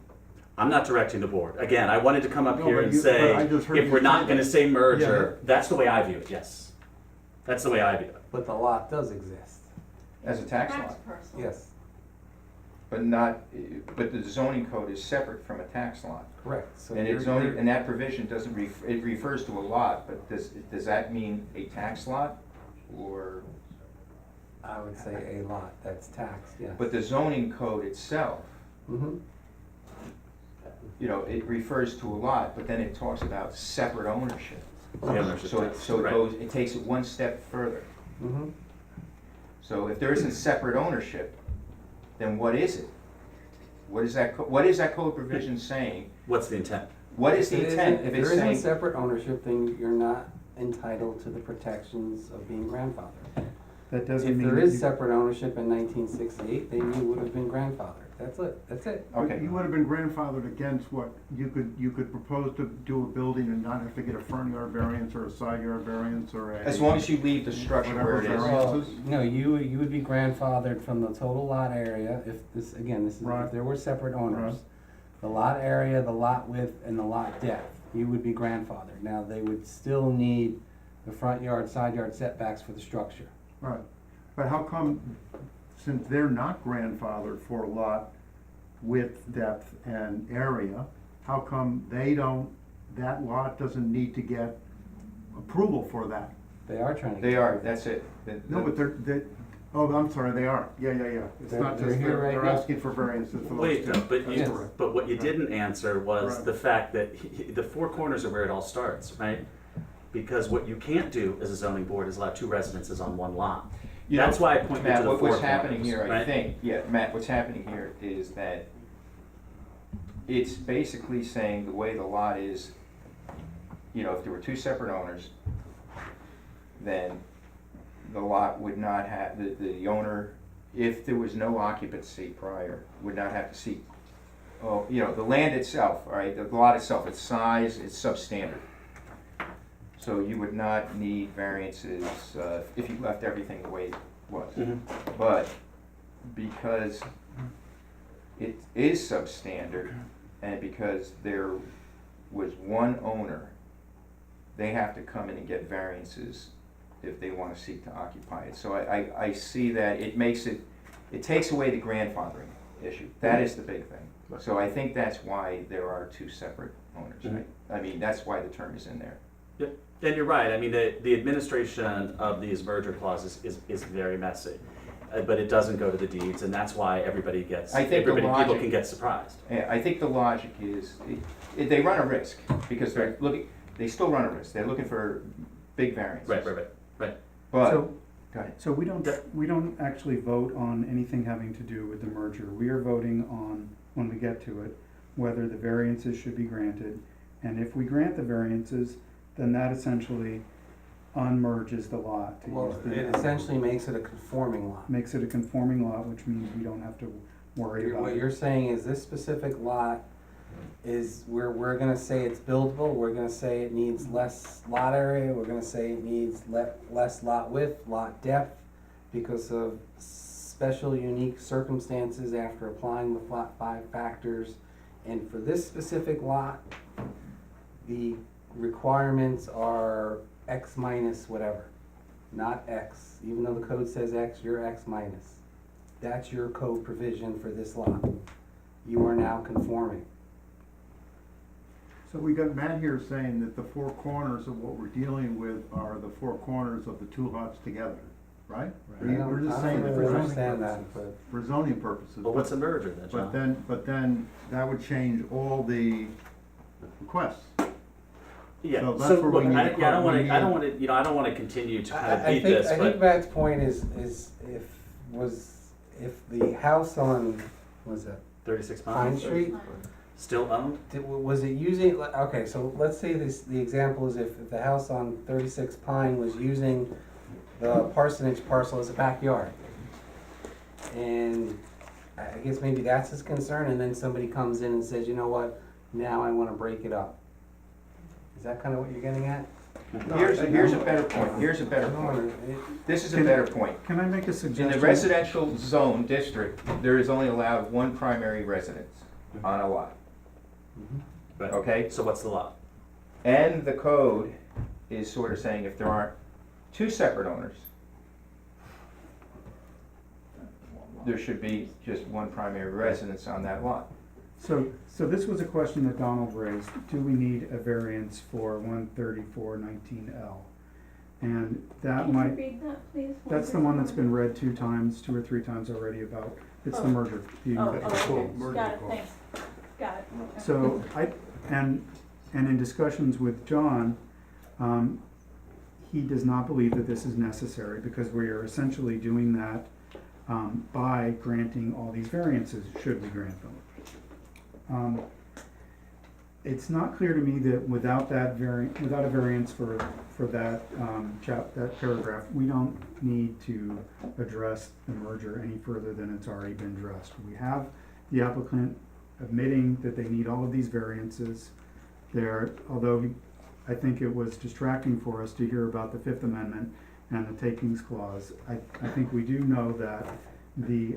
Speaker 8: I'm not directing the board. Again, I wanted to come up
Speaker 3: No,
Speaker 8: here
Speaker 3: but
Speaker 8: and
Speaker 3: you-
Speaker 8: say,
Speaker 3: but I just heard
Speaker 8: if
Speaker 3: you
Speaker 8: we're
Speaker 3: say
Speaker 8: not
Speaker 3: that.
Speaker 8: gonna say merger, that's the way I view it, yes. That's the way I view it.
Speaker 10: But the lot does exist.
Speaker 4: As a tax
Speaker 6: Tax
Speaker 4: lot,
Speaker 6: parcel.
Speaker 10: Yes,
Speaker 4: but the zoning code is separate from a tax lot.
Speaker 10: correct. So
Speaker 4: And
Speaker 10: you're-
Speaker 4: it's only,
Speaker 10: you're-
Speaker 4: and that provision doesn't it refers to a lot, but does that mean a tax lot? Or,
Speaker 10: I would say a lot, that's taxed, yes.
Speaker 4: but the zoning code itself,
Speaker 10: Mm-hmm.
Speaker 4: it refers to a lot, but then it talks about separate ownership.
Speaker 8: The ownership
Speaker 4: So
Speaker 8: tax, right.
Speaker 4: it takes it one step further.
Speaker 10: Mm-hmm.
Speaker 4: So if there isn't separate ownership, then what is it? What is that code provision saying?
Speaker 8: What's the intent?
Speaker 4: What is the
Speaker 10: If
Speaker 4: intent? If
Speaker 10: there
Speaker 4: it's
Speaker 10: isn't
Speaker 4: saying,
Speaker 10: separate ownership, then you're not entitled to the protections of being grandfathered.
Speaker 1: That doesn't
Speaker 10: If
Speaker 1: mean.
Speaker 10: there
Speaker 1: that
Speaker 10: is
Speaker 1: you-
Speaker 10: separate ownership in 1968, then you would have been grandfathered. That's it.
Speaker 4: okay,
Speaker 3: You would have been grandfathered against what, you could propose to do a building and not have to get a front yard variance or a side yard variance or a.
Speaker 4: as long as you leave the structure where it
Speaker 3: Whatever
Speaker 4: is.
Speaker 3: variance.
Speaker 10: Well, no, you would be grandfathered from the total lot area if this is,
Speaker 3: Right.
Speaker 10: if there were separate owners.
Speaker 3: Right.
Speaker 10: The lot area, the lot width, and the lot depth, you would be grandfathered. Now, they would still need the front yard, side yard setbacks for the structure.
Speaker 3: Right, but how come, since they're not grandfathered for lot width, depth, and area, how come that lot doesn't need to get approval for that?
Speaker 10: They are trying to.
Speaker 4: They are, that's it.
Speaker 3: No, but oh, I'm sorry, they are, yeah. It's
Speaker 10: They're-
Speaker 3: not
Speaker 10: they're
Speaker 3: just,
Speaker 10: here right
Speaker 3: they're
Speaker 10: now.
Speaker 3: asking for variances for those
Speaker 8: Wait,
Speaker 3: two.
Speaker 8: no, but
Speaker 3: That's
Speaker 8: you,
Speaker 3: correct.
Speaker 8: but what you didn't answer was
Speaker 3: Right.
Speaker 8: the fact that the four corners are where it all starts, right? Because what you can't do as a zoning board is allow two residences on one lot.
Speaker 4: You know,
Speaker 8: That's why I pointed
Speaker 4: Matt,
Speaker 8: to the four
Speaker 4: what's happening
Speaker 8: corners,
Speaker 4: here, I
Speaker 8: right?
Speaker 4: think, yeah, Matt, what's happening here is that it's basically saying the way the lot is, you know, if there were two separate owners, then the lot would not have, the owner, if there was no occupancy prior, would not have to seek, oh, you know, the land itself, all right, the lot itself, its size, it's substandard. So you would not need variances, if you left everything the way it was.
Speaker 8: Mhm.
Speaker 4: But because it is substandard, and because there was one owner, they have to come in and get variances if they wanna seek to occupy it. So I see that it makes it, it takes away the grandfathering issue. That is the big thing. So I think that's why there are two separate owners, right? I mean, that's why the term is in there.
Speaker 8: And you're right, I mean, the administration of these merger clauses is very messy. But it doesn't go to the deeds, and that's why everybody gets,
Speaker 4: I think the
Speaker 8: people
Speaker 4: logic-
Speaker 8: can get surprised.
Speaker 4: Yeah, I think the logic is, they run a risk, because they're looking, they still run a risk, they're looking for big variances.
Speaker 8: Right.
Speaker 4: But,
Speaker 1: So,
Speaker 4: go ahead.
Speaker 1: so we don't actually vote on anything having to do with the merger. We are voting on, when we get to it, whether the variances should be granted. And if we grant the variances, then that essentially unmerges the lot. to
Speaker 10: Well,
Speaker 1: use the-
Speaker 10: it essentially makes it a conforming lot.
Speaker 1: Makes it a conforming lot, which means we don't have to worry about
Speaker 10: What
Speaker 1: it.
Speaker 10: you're saying is this specific lot is, we're gonna say it's buildable, we're gonna say it needs less lot area, we're gonna say it needs less lot width, lot depth, because of special unique circumstances after applying the five factors. And for this specific lot, the requirements are X minus whatever, not X. Even though the code says X, you're X minus. That's your code provision for this lot. You are now conforming.
Speaker 3: So we got Matt here saying that the four corners of what we're dealing with are the four corners of the two lots together, right? We're just saying that
Speaker 10: I
Speaker 3: for
Speaker 10: don't
Speaker 3: zoning
Speaker 10: understand
Speaker 3: purposes.
Speaker 10: that, but.
Speaker 3: For zoning purposes.
Speaker 8: But what's a merger then, John?
Speaker 3: But then that would change all the requests.
Speaker 8: Yeah,
Speaker 3: So that's
Speaker 8: so
Speaker 3: where
Speaker 8: look,
Speaker 3: we need
Speaker 8: I
Speaker 3: to
Speaker 8: don't wanna,
Speaker 3: we
Speaker 8: I don't
Speaker 3: need-
Speaker 8: wanna, you know, I don't wanna continue to kind of
Speaker 10: I
Speaker 8: beat
Speaker 10: think,
Speaker 8: this,
Speaker 10: I think
Speaker 8: but,
Speaker 10: Matt's point is if the house on, was it
Speaker 8: 36
Speaker 10: Pine
Speaker 8: Pine
Speaker 10: Street?
Speaker 8: still owned?
Speaker 10: Was it using, okay, so let's say the example is if the house on 36 Pine was using the parsonage parcel as a backyard. And I guess maybe that's his concern, and then somebody comes in and says, you know what, now I wanna break it up. Is that kinda what you're getting at?
Speaker 4: Here's a better point, This is a better point.
Speaker 1: Can I make a
Speaker 4: In
Speaker 1: suggestion?
Speaker 4: the residential zone district, there is only allowed one primary residence on a lot,
Speaker 8: Right.
Speaker 4: okay?
Speaker 8: So what's the lot?
Speaker 4: And the code is sort of saying if there aren't two separate owners, there should be just one primary residence on that lot.
Speaker 1: So this was a question that Donald raised. Do we need a variance for 13419L? And that
Speaker 6: Can you
Speaker 1: might,
Speaker 6: read that, please?
Speaker 1: that's the one that's been read two or three times already about, it's the
Speaker 6: Oh.
Speaker 1: merger. the-
Speaker 6: Oh,
Speaker 1: the-
Speaker 6: okay, got it, thanks, got it.
Speaker 1: So and in discussions with John, he does not believe that this is necessary because we are essentially doing that by granting all these variances, should we grant them. It's not clear to me that without a variance for that that paragraph, we don't need to address the merger any further than it's already been addressed. We have the applicant admitting that they need all of these variances. Although I think it was distracting for us to hear about the Fifth Amendment and the takings clause, I think we do know that the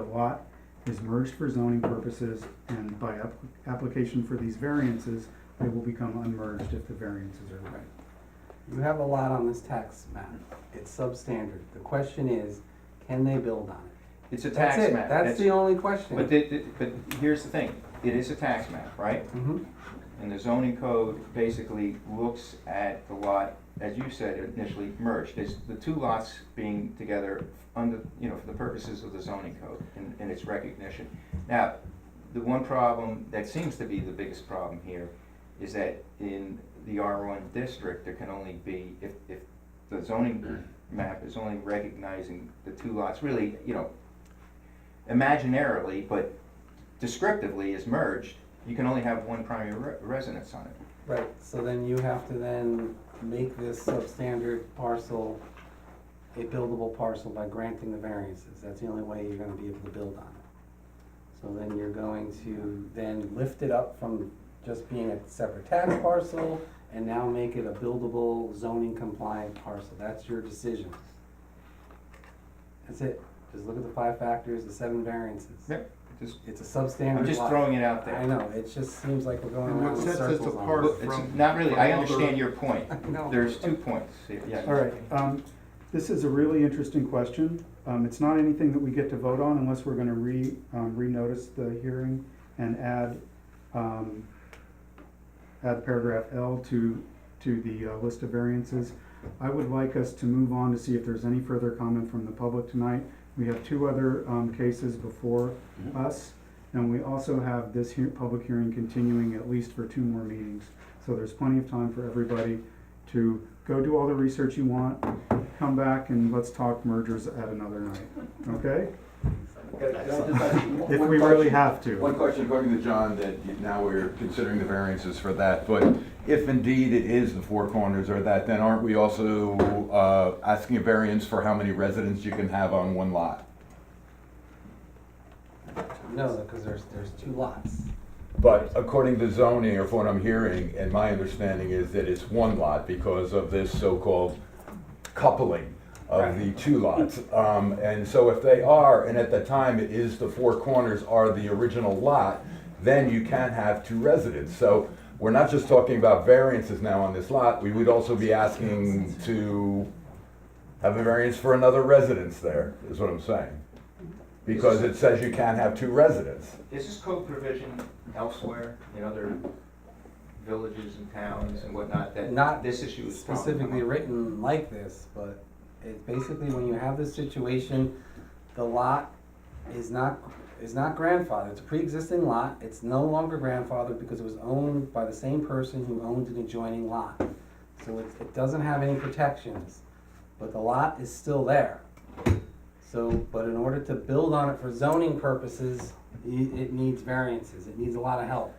Speaker 1: lot is merged for zoning purposes, and by application for these variances, they will become unmerged if the variances are granted.
Speaker 10: You have a lot on this tax map. It's substandard. The question is, can they build on it?
Speaker 4: It's a
Speaker 10: That's
Speaker 4: tax
Speaker 10: it.
Speaker 4: map.
Speaker 10: That's the only question.
Speaker 4: But here's the thing, it is a tax map, right?
Speaker 10: Mhm.
Speaker 4: And the zoning code basically looks at the lot, as you said initially, merged. There's the two lots being together under, for the purposes of the zoning code and its recognition. Now, the one problem that seems to be the biggest problem here is that in the R1 district, there can only be, if the zoning map is only recognizing the two lots, really, imaginarily, but descriptively is merged, you can only have one primary residence on it.
Speaker 10: Right, so then you have to then make this substandard parcel a buildable parcel by granting the variances. That's the only way you're gonna be able to build on it. So then you're going to then lift it up from just being a separate tax parcel and now make it a buildable zoning compliant parcel. That's your decision. That's it. Just look at the 5 factors, the 7 variances.
Speaker 4: Yep. Just,
Speaker 10: It's a substandard lot.
Speaker 4: I'm just throwing it out there.
Speaker 10: I know, it just seems like we're going
Speaker 3: And what
Speaker 10: around in
Speaker 3: sets us
Speaker 10: circles on
Speaker 3: apart
Speaker 10: this.
Speaker 4: Well, it's
Speaker 3: from-
Speaker 4: not really,
Speaker 3: from
Speaker 4: I
Speaker 3: other-
Speaker 4: understand your point.
Speaker 10: I know.
Speaker 4: There's 2 points here, yeah.
Speaker 1: All right, this is a really interesting question. It's not anything that we get to vote on unless we're gonna renotice the hearing and add paragraph L to the list of variances. I would like us to move on to see if there's any further comment from the public tonight. We have 2 other cases before us, and we also have this public hearing continuing at least for 2 more meetings. So there's plenty of time for everybody to go do all the research you want, come back and let's talk mergers at another night, okay? If we really have to.
Speaker 11: One question according to John, that now we're considering the variances for that, but if indeed it is the 4 corners or that, then aren't we also asking a variance for how many residents you can have on one lot?
Speaker 10: No, because there's 2 lots.
Speaker 11: But according to zoning, or from what I'm hearing, and my understanding is that it's 1 lot because of this so-called coupling of the 2 lots. And so if they are, and at the time it is the 4 corners are the original lot, then you can have 2 residents. So we're not just talking about variances now on this lot, we would also be asking to have a variance for another residence there, is what I'm saying. Because it says you can't have 2 residents.
Speaker 4: Is this code provision elsewhere in other villages and towns and whatnot that
Speaker 10: Not
Speaker 4: this issue is
Speaker 10: specifically written like this, but it's basically when you have this situation, the lot is not grandfathered. It's a pre-existing lot. It's no longer grandfathered because it was owned by the same person who owned an adjoining lot. So it doesn't have any protections, but the lot is still there. So, but in order to build on it for zoning purposes, it needs variances. It needs a lot of help.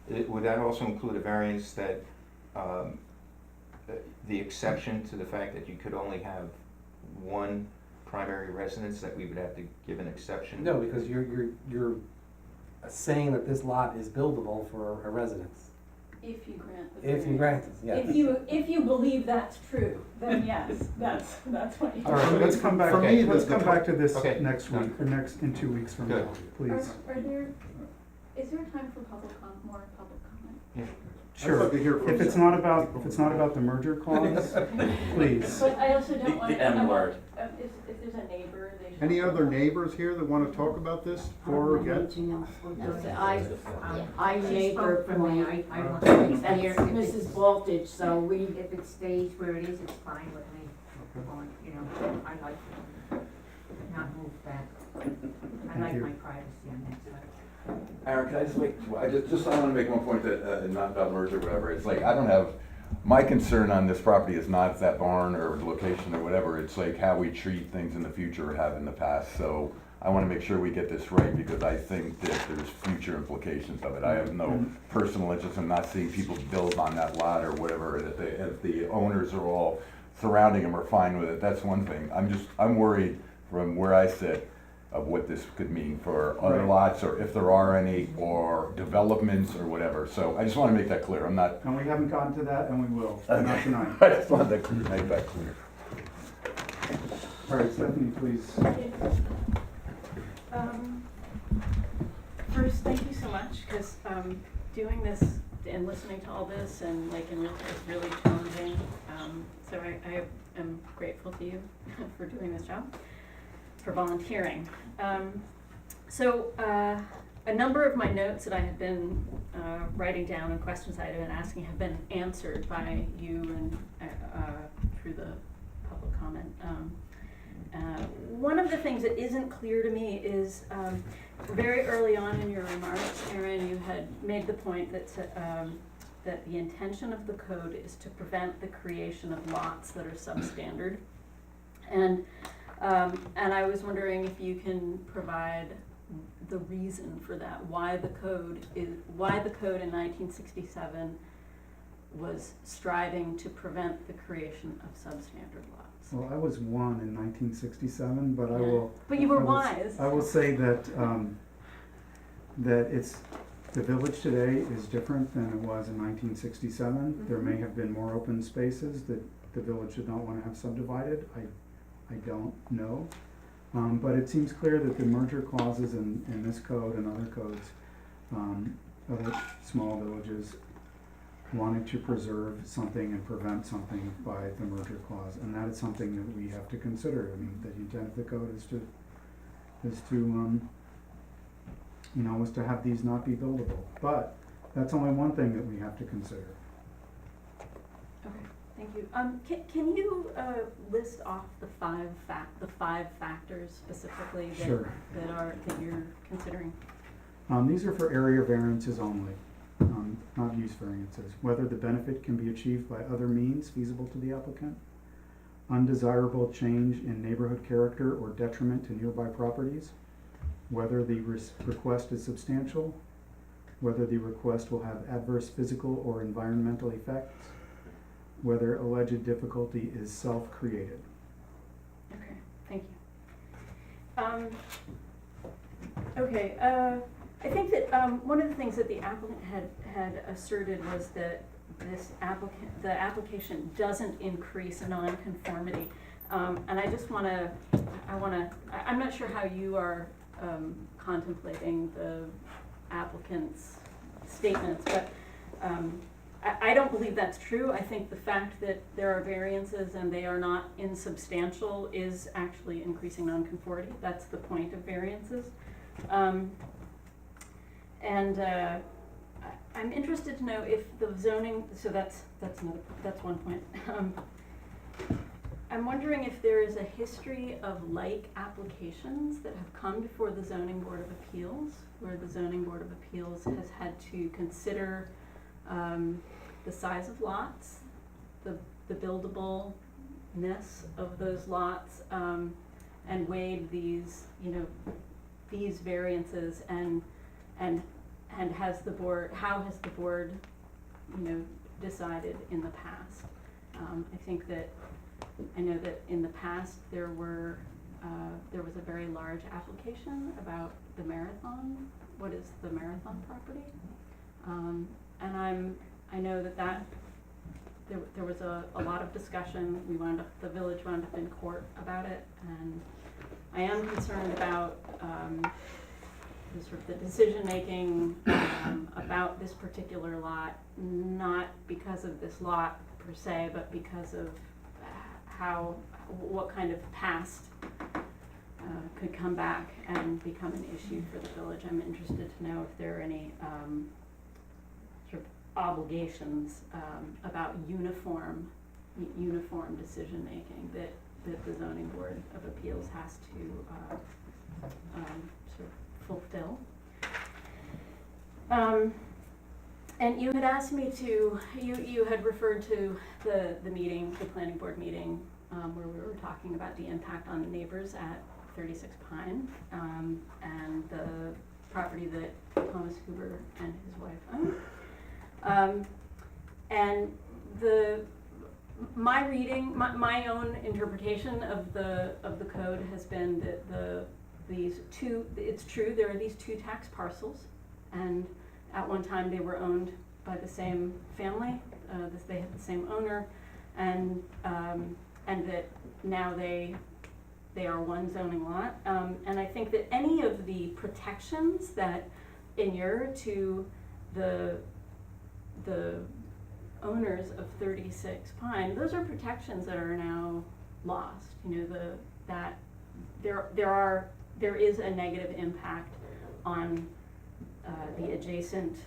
Speaker 4: Would that also include a variance that, the exception to the fact that you could only have 1 primary residence, that we would have to give an exception?
Speaker 10: No, because you're saying that this lot is buildable for a residence.
Speaker 6: If you grant the
Speaker 10: If you grant it, yes.
Speaker 6: If you believe that's true, then yes, that's what you do.
Speaker 1: All right, let's come back,
Speaker 3: For me,
Speaker 1: let's
Speaker 3: the-
Speaker 1: come back to this
Speaker 4: Okay.
Speaker 1: next week, or in 2 weeks from now,
Speaker 4: Good.
Speaker 1: please.
Speaker 6: Is there time for more public comment?
Speaker 1: Sure,
Speaker 3: I'd like to hear from
Speaker 1: if it's
Speaker 3: some-
Speaker 1: not about the merger clause, please.
Speaker 6: But I also don't want.
Speaker 8: The M word.
Speaker 6: If there's a neighbor, they should.
Speaker 3: Any other neighbors here that want to talk about this for or against?
Speaker 5: I neighbor from
Speaker 12: I
Speaker 5: the,
Speaker 12: want to
Speaker 5: that's
Speaker 12: hear
Speaker 5: Mrs. Voltage, so we,
Speaker 12: if it stays where it is, it's fine with me. I'd like to not move back. I like
Speaker 1: you.
Speaker 12: my privacy on that side.
Speaker 11: Aaron, can I just make, I want to make one point that, not about merger or whatever, it's like, I don't have, my concern on this property is not that barn or location or whatever, it's like how we treat things in the future or have in the past, so I want to make sure we get this right, because I think that there's future implications of it. I have no personal interest in not seeing people build on that lot or whatever, that if the owners are all surrounding them are fine with it, that's one thing. I'm worried from where I sit of what this could mean for other
Speaker 1: Right.
Speaker 11: lots, or if there are any, or developments or whatever. So I just want to make that clear. I'm not,
Speaker 1: And we haven't gotten to that, and we will, not tonight.
Speaker 11: I just wanted to make that clear.
Speaker 1: All right, Stephanie, please.
Speaker 6: First, thank you so much, because doing this
Speaker 5: in listening to all this and like it's really challenging. So I am grateful to you for doing this job, for volunteering. So a number of my notes that I have been writing down and questions I have been asking have been answered by you and through the public comment. One of the things that isn't clear to me is very early on in your remarks, Erin, you had made the point that that the intention of the code is to prevent the creation of lots that are substandard. And I was wondering if you can provide the reason for that, why the code in 1967 was striving to prevent the creation of substandard lots.
Speaker 1: Well, I was one in 1967, but I
Speaker 5: Yeah.
Speaker 1: will.
Speaker 5: But you were
Speaker 1: I will-
Speaker 5: wise.
Speaker 1: I will say that that the village today is different than it was in 1967. There may have been more open spaces that the village did not want to have subdivided. I don't know. But it seems clear that the merger clauses in this code and other codes, other small villages, wanted to preserve something and prevent something by the merger clause, and that is something that we have to consider. I mean, the intent of the code is to is to have these not be buildable, but that's only one thing that we have to consider.
Speaker 5: Okay, thank you. Can you list off the five factors specifically
Speaker 1: Sure.
Speaker 5: that you're considering?
Speaker 1: These are for area variances only, not use variances. Whether the benefit can be achieved by other means feasible to the applicant, undesirable change in neighborhood character or detriment to nearby properties, whether the request is substantial, whether the request will have adverse physical or environmental effects, whether alleged difficulty is self-created.
Speaker 5: Okay, thank you. Okay, I think that one of the things that the applicant had asserted was that the application doesn't increase nonconformity. And I just I'm not sure how you are contemplating the applicant's statements, but I don't believe that's true. I think the fact that there are variances and they are not insubstantial is actually increasing nonconformity. That's the point of variances. I'm interested to know if the zoning, so that's one point. I'm wondering if there is a history of like applications that have come before the Zoning Board of Appeals, where the Zoning Board of Appeals has had to consider the size of lots, the buildableness of those lots, and weighed these variances and how has the board decided in the past. I know that in the past there was a very large application about the Marathon. What is the Marathon property? And I know that there was a lot of discussion. The village wound up in court about it, and I am concerned about the decision-making about this particular lot, not because of this lot per se, but because of what kind of past could come back and become an issue for the village. I'm interested to know if there are any sort of obligations about uniform decision-making that the Zoning Board of Appeals has to sort of fulfill. And you had asked me to, you had referred to the meeting, the planning board meeting, where we were talking about the impact on the neighbors at 36 Pine, and the property that Thomas Huber and his wife own. And my reading, my own interpretation of the code has been that it's true, there are these two tax parcels, and at one time they were owned by the same family, they had the same owner, and that now they are one zoning lot. And I think that any of the protections that inure to the the owners of 36 Pine, those are protections that are now lost. You know, there is a negative impact on the adjacent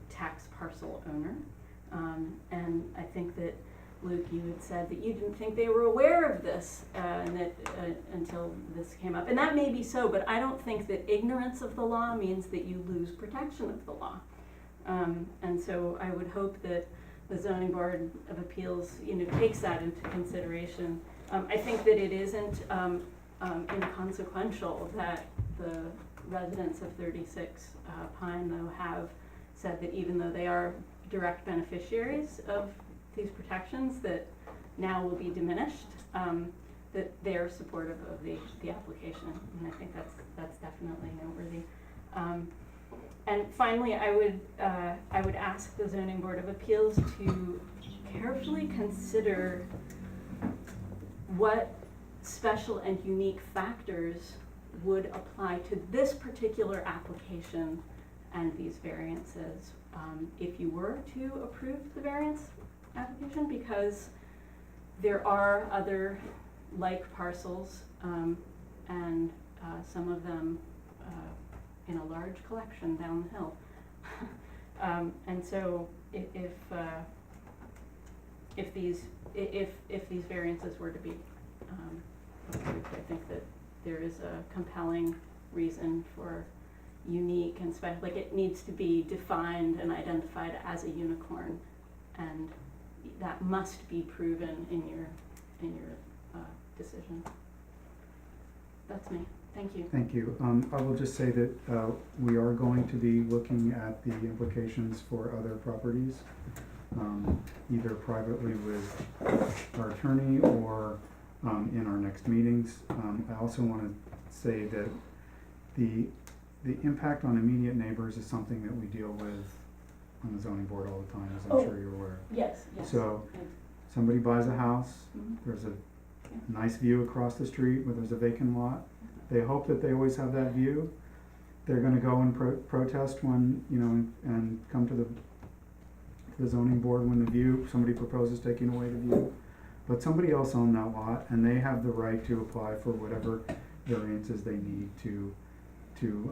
Speaker 5: tax parcel owner. And I think that, Luke, you had said that you didn't think they were aware of this and that, until this came up. And that may be so, but I don't think that ignorance of the law means that you lose protection of the law. And so I would hope that the Zoning Board of Appeals, you know, takes that into consideration. I think that it isn't inconsequential that the residents of 36 Pine, though, have said that even though they are direct beneficiaries of these protections that now will be diminished, that they're supportive of the application, and I think that's definitely noteworthy. And finally, I would ask the Zoning Board of Appeals to carefully consider what special and unique factors would apply to this particular application and these variances if you were to approve the variance application, because there are other like parcels and some of them in a large collection down the hill. And so if these variances were to be approved, I think that there is a compelling reason for unique and special, like it needs to be defined and identified as a unicorn, and that must be proven in your decision. That's me. Thank you.
Speaker 1: Thank you. I will just say that we are going to be looking at the implications for other properties, either privately with our attorney or in our next meetings. I also want to say that the impact on immediate neighbors is something that we deal with on the zoning board all the time, as I'm sure you're aware.
Speaker 5: Yes.
Speaker 1: So somebody buys a house,
Speaker 5: Mhm.
Speaker 1: there's a nice view across the street where there's a vacant lot. They hope that they always have that view. They're gonna go and protest when, you know, and come to the zoning board when somebody proposes taking away the view. But somebody else owned that lot, and they have the right to apply for whatever variances they need to do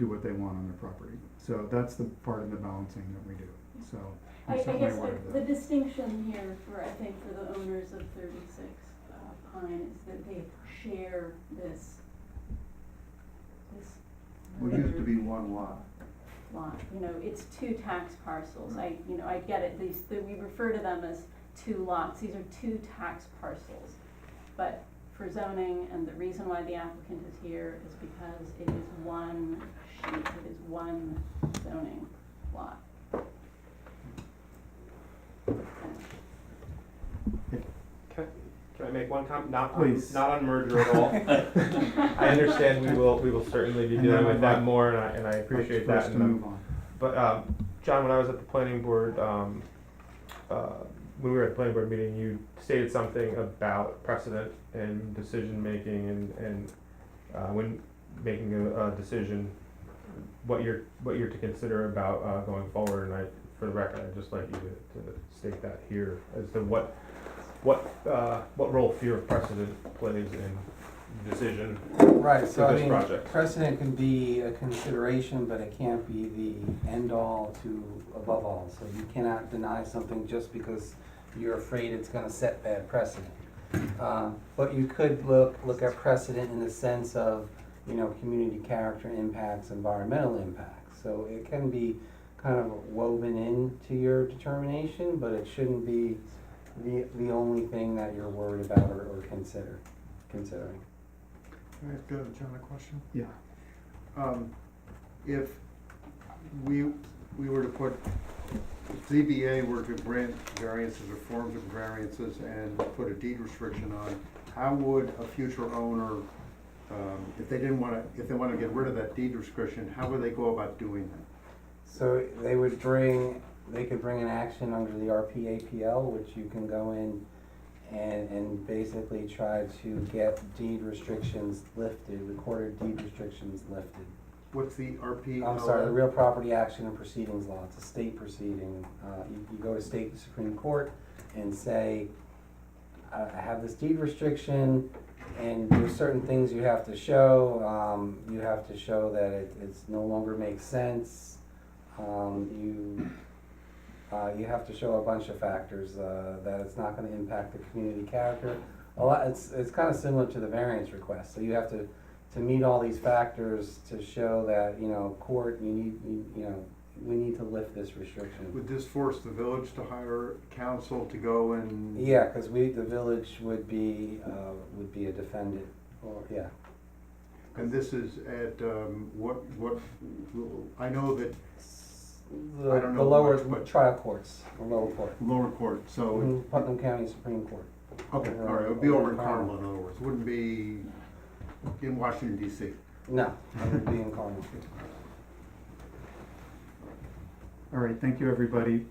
Speaker 1: what they want on their property. So that's the part of the balancing that we do, so
Speaker 5: I
Speaker 1: I'm certainly
Speaker 5: guess
Speaker 1: aware of
Speaker 5: the
Speaker 1: that.
Speaker 5: distinction here for the owners of 36 Pine is that they share this
Speaker 3: What used to be one lot.
Speaker 5: lot. You know, it's two tax parcels. I get it. We refer to them as two lots. These are two tax parcels. But for zoning, and the reason why the applicant is here is because it is one sheet, it is one zoning lot.
Speaker 9: Can I make one comment?
Speaker 1: Please.
Speaker 9: Not on merger at all. I understand we will certainly be
Speaker 1: And
Speaker 9: dealing
Speaker 1: then
Speaker 9: with that
Speaker 1: I'd
Speaker 9: more, and I appreciate
Speaker 1: For us
Speaker 9: that.
Speaker 1: to move on.
Speaker 9: But, John, when I was at the planning board, when we were at the planning board meeting, you stated something about precedent and decision-making and when making a decision, what you're to consider about going forward. And for the record, I'd just like you to state that here as to what role fear of precedent plays in decision
Speaker 10: Right,
Speaker 9: for
Speaker 10: so I
Speaker 9: this
Speaker 10: mean,
Speaker 9: project.
Speaker 10: precedent can be a consideration, but it can't be the end-all to above all. So you cannot deny something just because you're afraid it's gonna set bad precedent. But you could look at precedent in the sense of, you know, community character impacts, environmental impacts. So it can be kind of woven into your determination, but it shouldn't be the only thing that you're worried about or considering.
Speaker 3: Can I ask John a question?
Speaker 1: Yeah.
Speaker 3: If we were to put, if ZBA were to grant variances or forms of variances and put a deed restriction on, how would a future owner, if they wanna get rid of that deed restriction, how would they go about doing that?
Speaker 10: So they could bring an action under the RPAPL, which you can go in and basically try to get deed restrictions lifted, recorded deed restrictions lifted.
Speaker 3: what's the RP?
Speaker 10: I'm sorry, the Real Property Action and Proceedings Law, it's a state proceeding. You go to state Supreme Court and say, I have this deed restriction, and there's certain things you have to show. You have to show that it's no longer makes sense. You have to show a bunch of factors, that it's not gonna impact the community character. It's kind of similar to the variance request, so you have to meet all these factors to show that, court, we need to lift this restriction.
Speaker 3: Would this force the village to hire counsel to go and?
Speaker 10: Yeah, cause the village would be a defendant, or, yeah.
Speaker 3: And this is at, what, I know that
Speaker 10: The,
Speaker 3: I don't know
Speaker 10: the lower
Speaker 3: much, but-
Speaker 10: trial courts, the lower court,
Speaker 3: lower court, so,
Speaker 10: Putnam County Supreme Court.
Speaker 3: okay, all right, it would be over in Carmel, in other words, wouldn't be in Washington DC.
Speaker 10: No, it would be in Carmel.
Speaker 1: All right, thank you, everybody.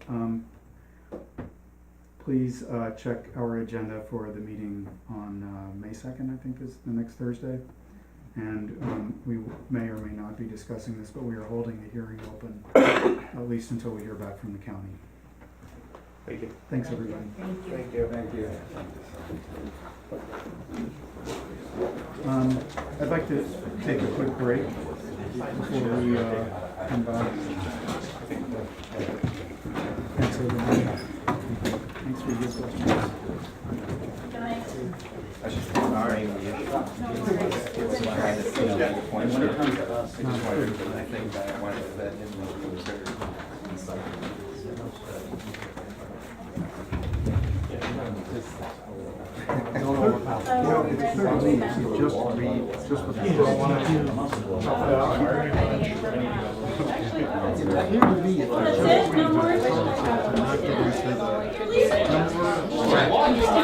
Speaker 1: Please check our agenda for the meeting on May 2nd, I think is the next Thursday. And we may or may not be discussing this, but we are holding the hearing open, at least until we hear back from the county.
Speaker 9: Thank you.
Speaker 1: Thanks, everybody.
Speaker 12: Thank you.
Speaker 10: Thank you. Thank you.
Speaker 1: I'd like to take a quick break before we come back. Thanks, everybody. Thanks for your questions.
Speaker 2: That's it, no more.